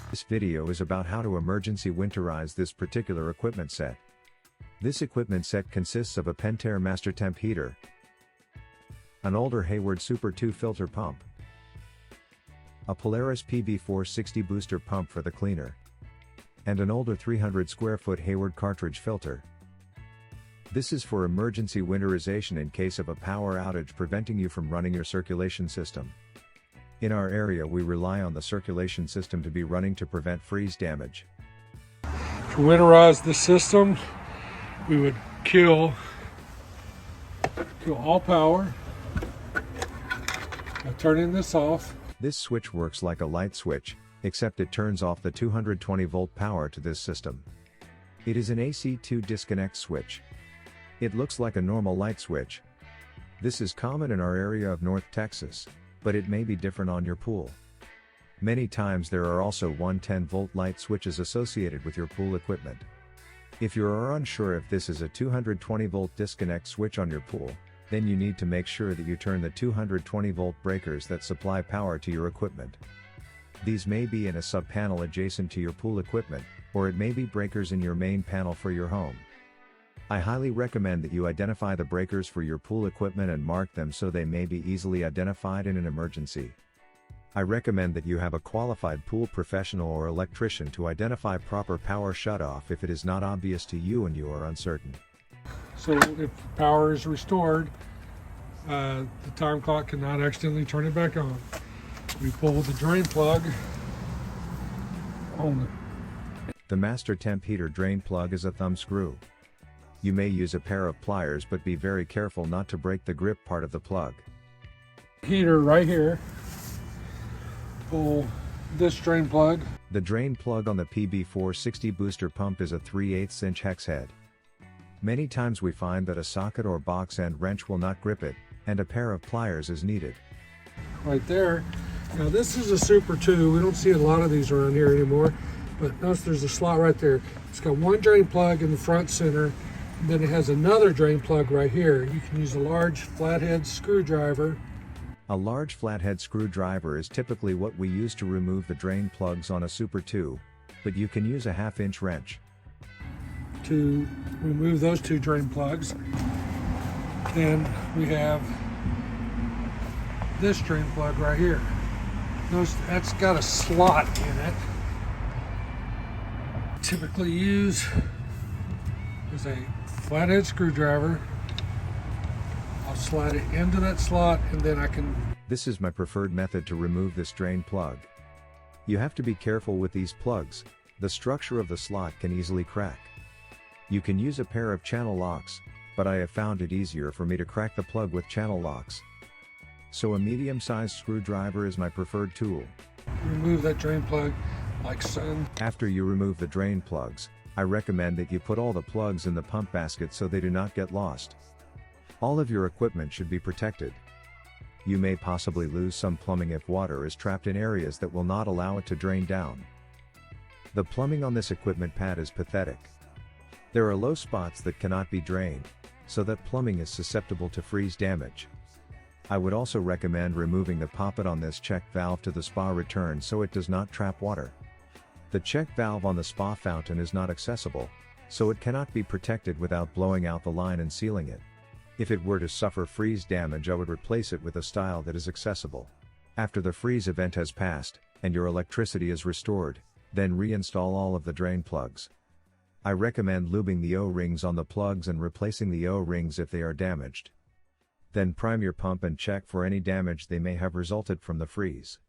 This video is about how to emergency winterize this particular equipment set. This equipment set consists of a Pentair MasterTemp heater, an older Hayward SuperII filter pump, a Polaris PB460 booster pump for the cleaner, and an older 300 square foot Hayward cartridge filter. This is for emergency winterization in case of a power outage preventing you from running your circulation system. In our area we rely on the circulation system to be running to prevent freeze damage. To winterize the system, we would kill all power by turning this off. This switch works like a light switch, except it turns off the 220 volt power to this system. It is an AC2 disconnect switch. It looks like a normal light switch. This is common in our area of North Texas, but it may be different on your pool. Many times there are also 110 volt light switches associated with your pool equipment. If you are unsure if this is a 220 volt disconnect switch on your pool, then you need to make sure that you turn the 220 volt breakers that supply power to your equipment. These may be in a sub-panel adjacent to your pool equipment, or it may be breakers in your main panel for your home. I highly recommend that you identify the breakers for your pool equipment and mark them so they may be easily identified in an emergency. I recommend that you have a qualified pool professional or electrician to identify proper power shutoff if it is not obvious to you and you are uncertain. So if power is restored, the time clock cannot accidentally turn it back on. We pull the drain plug on the MasterTemp heater drain plug is a thumb screw. You may use a pair of pliers, but be very careful not to break the grip part of the plug. Heater right here. Pull this drain plug. The drain plug on the PB460 booster pump is a 3/8 inch hex head. Many times we find that a socket or box end wrench will not grip it, and a pair of pliers is needed. Right there. Now this is a SuperII. We don't see a lot of these around here anymore, but notice there's a slot right there. It's got one drain plug in the front center. Then it has another drain plug right here. You can use a large flathead screwdriver. A large flathead screwdriver is typically what we use to remove the drain plugs on a SuperII, but you can use a 1/2 inch wrench to remove those two drain plugs. Then we have this drain plug right here. Notice that's got a slot in it. Typically use is a flathead screwdriver. I'll slide it into that slot and then I can... This is my preferred method to remove this drain plug. You have to be careful with these plugs. The structure of the slot can easily crack. You can use a pair of channel locks, but I have found it easier for me to crack the plug with channel locks. So a medium-sized screwdriver is my preferred tool. Remove that drain plug like so. After you remove the drain plugs, I recommend that you put all the plugs in the pump basket so they do not get lost. All of your equipment should be protected. You may possibly lose some plumbing if water is trapped in areas that will not allow it to drain down. The plumbing on this equipment pad is pathetic. There are low spots that cannot be drained, so that plumbing is susceptible to freeze damage. I would also recommend removing the poppet on this check valve to the spa return so it does not trap water. The check valve on the spa fountain is not accessible, so it cannot be protected without blowing out the line and sealing it. If it were to suffer freeze damage, I would replace it with a style that is accessible. After the freeze event has passed, and your electricity is restored, then reinstall all of the drain plugs. I recommend lubing the O-rings on the plugs and replacing the O-rings if they are damaged. Then prime your pump and check for any damage they may have resulted from the freeze.